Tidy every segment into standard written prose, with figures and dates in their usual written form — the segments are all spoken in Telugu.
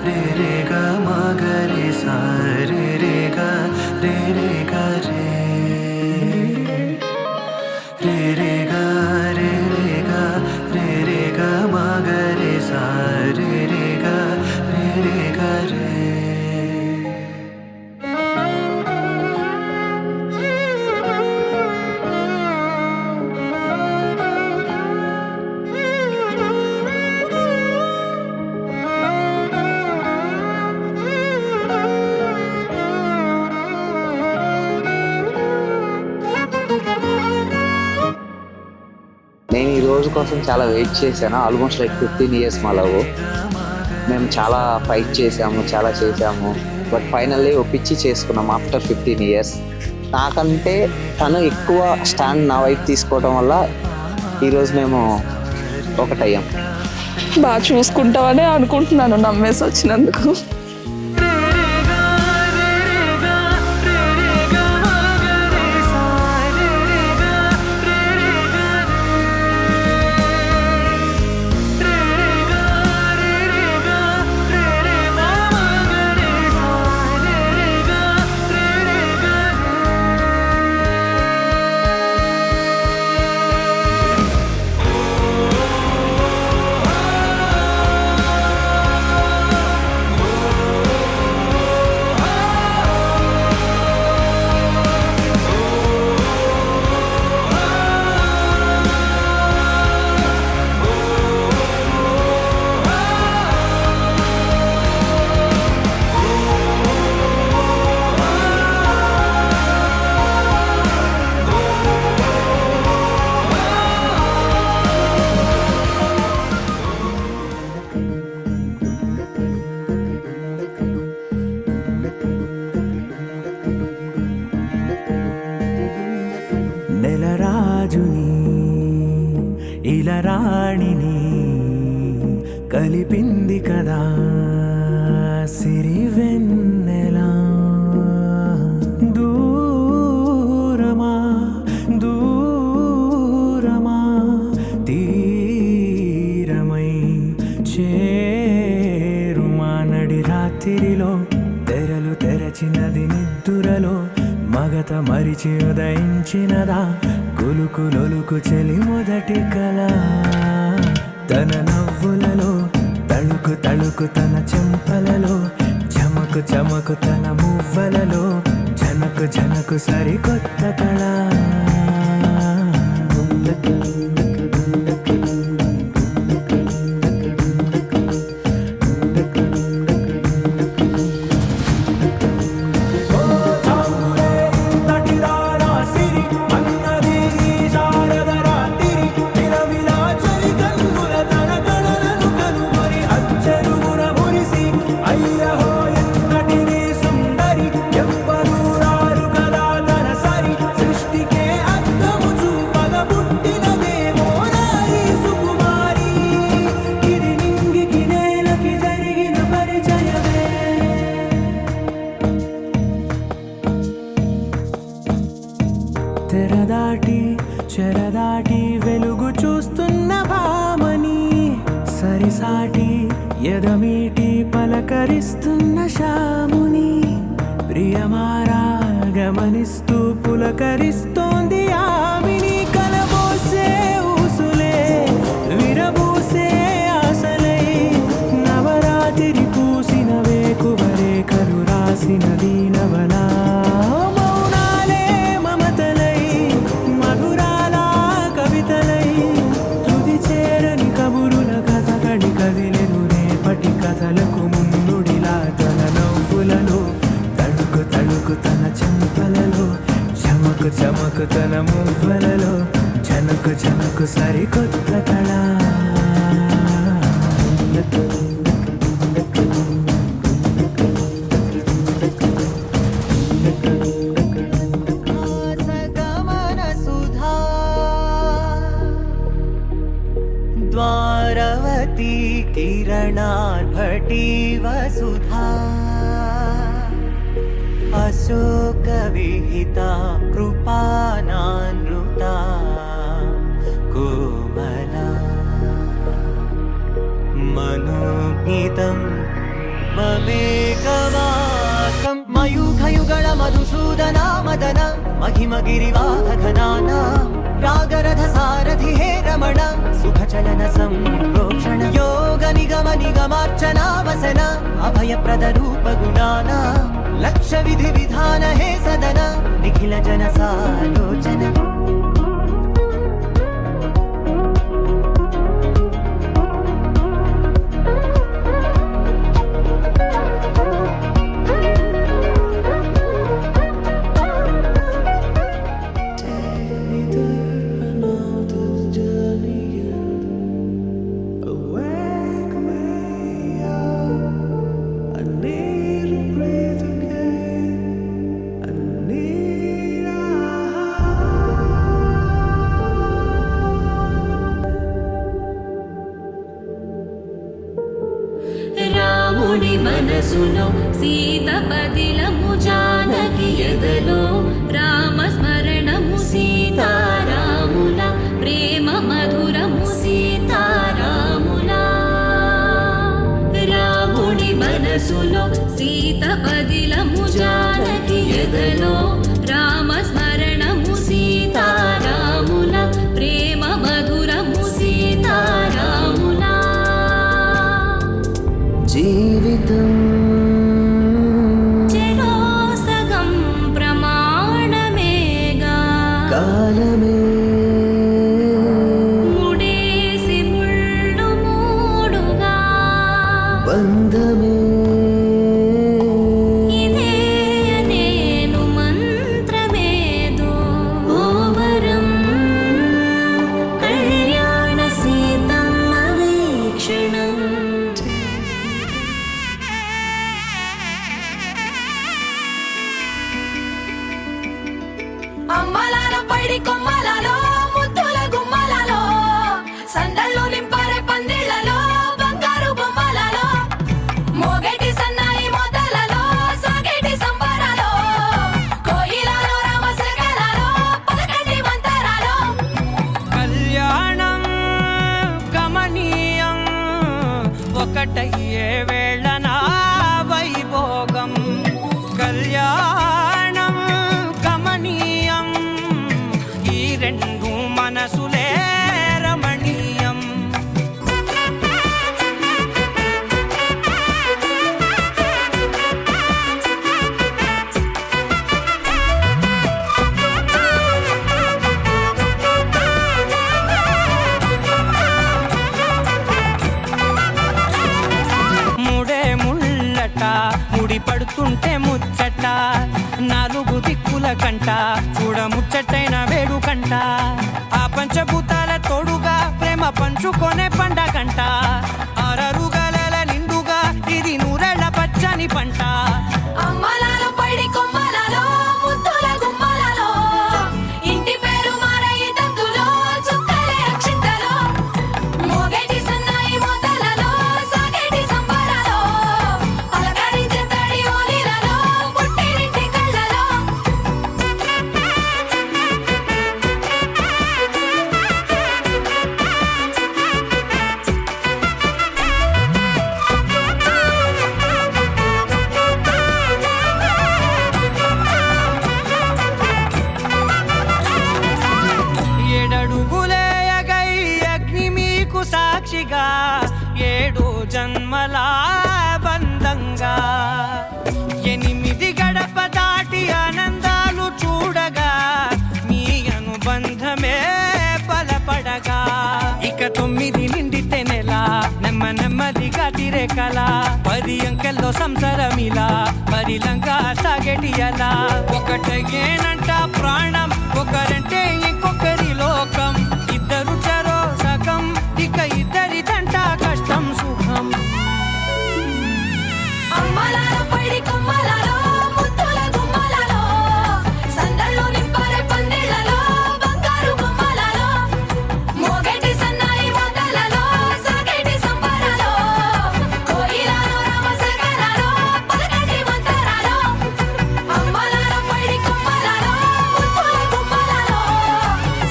रे रे ग म ग रे सा रे रे ग रे रे ग रे रे रे ग रे रे ग रे रे ग म ग रे सा रे रे ग रे रे ग रे నేను ఈ రోజు కోసం చాలా వెయిట్ చేశాను. ఆల్మోస్ట్ లైక్ 15 years మా లవ్. మేము చాలా ఫైట్ చేసాము, చాలా చేసాము. బట్ ఫైనల్లీ ఒప్పించి చేసుకున్నాం ఆఫ్టర్ 15 years. నాకంటే తను ఎక్కువ స్టాండ్ నా వైపు తీసుకోవడం వల్ల ఈరోజు మేము ఒకటయ్యాం. బాగా చూసుకుంటామని అనుకుంటున్నాను నమ్మేసి వచ్చినందుకు. నెలరాజుని ఇలరాణిని కలిపింది కదా సిరివెన్నెలా. దూరమా దూరమా తీరమై చేరుమా నడి రాత్రిలో తెరలు తెరచినది నిద్దురలో మగత మరిచి ఉదయించినదా కులుకులొలుకు చెలి మొదటి కళ. తన నవ్వులలో తళుకు తళుకు తన చెంపలలో చమకు చమకు తన మువ్వలలో జనకు జనకు సరికొత్త కళ. తెరదాటి చెరదాటి వెలుగు చూస్తున్న భామని సరిసాటి ఎదమీటి పలకరిస్తున్న శాముని ప్రియమారా గమనిస్తూ పులకరిస్తోంది ఆవిని. కలబోసే ఊసులే విరబూసే ఆశలై నవరాత్రి పూసిన వేకువరే కరు రాసిన దీనవనా. కథలకు ముందుడిలా తన నవ్వులలో తడుకు తడుకు తన చెంపలలో చమకు చమకు తన మువ్వలలో జనకు జనకు సరికొత్త కళ. द्वारवती किरणार्भटी वसुधा अशोकविहिता कृपानानृता कोमला मनोज्ञितं మమేకవాకం మయూఖయుగళ మధుసూదన మదన మహిమగిరివాహఘనాన రాగరథ సారథి హే రమణ సుఖచలన సంప్రోక్షణ యోగ నిగమ నిగమార్చనా వసన అభయప్రద రూప గుణాన లక్ష్య విధి విధాన హే సదన నిఖిల జన సాలోచన రాముడి మనసులో సీత పదిలము జానకి ఎదలో రామస్మరణము సీతారాముల ప్రేమ మధురము సీతారాముల రాముడి మనసులో సీత పదిలము జానకి ఎదలో రామస్మరణము సీతారాముల ప్రేమ మధురము సీతారాముల జీవితం చెరోసగం ప్రమాణమేగా కాలమే ముడేసి ముళ్ళు మూడుగా బంధమే ఇదే నేను మంత్రమేదో ఓవరం కళ్యాణ సీతమ్మ వీక్షణం అమ్మలాల పైడి కొమ్మలలో ముద్దుల గుమ్మలలో సందళ్ళు నింపరే పందిళ్లలో బంగారు బొమ్మలలో మోగేటి సన్నాయి మొదలలో సాగేటి సంబరాలో కోయిలలో రామశకలలో పలకటి మంతరాలో కళ్యాణం గమనీయం ఒకటయ్యే వేళ నా వైభోగం కళ్యాణం గమనీయం ఈ రెండు మనసులే రమణీయం ముడే ముళ్ళట ముడి పడుతుంటే ముచ్చట నాలుగు దిక్కుల కంట చూడ ముచ్చటైన వేడు కంట ఆ పంచభూతాల తోడుగా ప్రేమ పంచుకొనే పండగంట ఆరరుగల నిండుగా ఇది నూరెళ్ళ పచ్చని పంట అమ్మలాల పైడి కొమ్మలలో ముద్దుల గుమ్మలలో ఇంటి పేరు మారయి తంతులో చుక్కలే అక్షింతలో మోగేటి సన్నాయి మొదలలో సాగేటి సంబరాలో పలకరించే తడి ఓలిలలో పుట్టినింటి కళ్ళలో ఏడడుగులేయగై అగ్ని మీకు సాక్షిగా ఏడు జన్మల బంధంగా ఎనిమిది గడప దాటి ఆనందాలు చూడగా మీ అనుబంధమే బలపడగా ఇక 9 నిండితే నెల నెమ్మదిగా తిరేకల 10 అంకెల్లో సంసారమిలా పరిలంగా సాగేటి అలా ఒకటేనంట ప్రాణం ఒకరంటే ఇంకొకరి లోకం ఇద్దరు చరో సగం ఇక ఇద్దరిదంట కష్టం సుఖం అమ్మలాల పైడి కొమ్మలలో ముద్దుల గుమ్మలలో సందళ్ళు నింపరే పందిళ్లలో బంగారు బొమ్మలలో మోగేటి సన్నాయి మొదలలో సాగేటి సంబరాలో కోయిలలో రామశకలలో పలకటి మంతరాలో అమ్మలాల పైడి కొమ్మలలో ముద్దుల గుమ్మలలో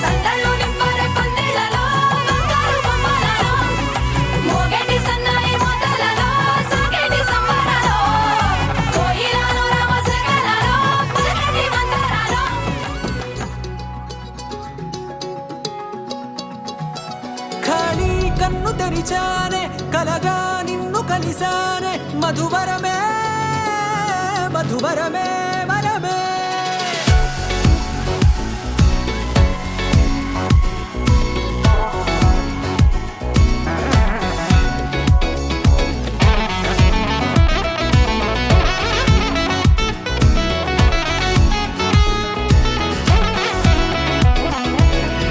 సందళ్ళు నింపరే పందిళ్లలో కలిసానే మధువరమే మధువరమే వరమే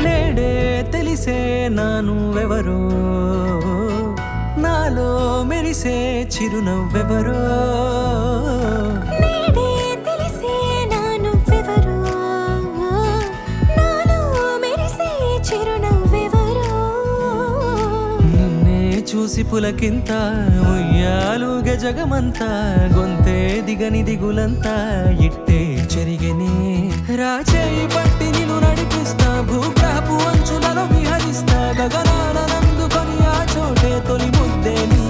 నేడే తెలిసే నానువెవరో నాలో మెరిసే చిరునవ్వెవరో నేడే తెలిసే నానువ్వెవరో నాలో మెరిసే చిరునవ్వెవరో నిన్నే చూసి పులకింత ఉయ్యాలుగ జగమంతా గొంతే దిగని దిగులంతా ఇట్టే చెరిగెనే రాచేయి పట్టి నిన్ను నడిపిస్తా భూగ్రహపు అంచులలో విహరిస్తా గగనాల నందుకొని ఆ చోటే తొలి ముద్దే నీ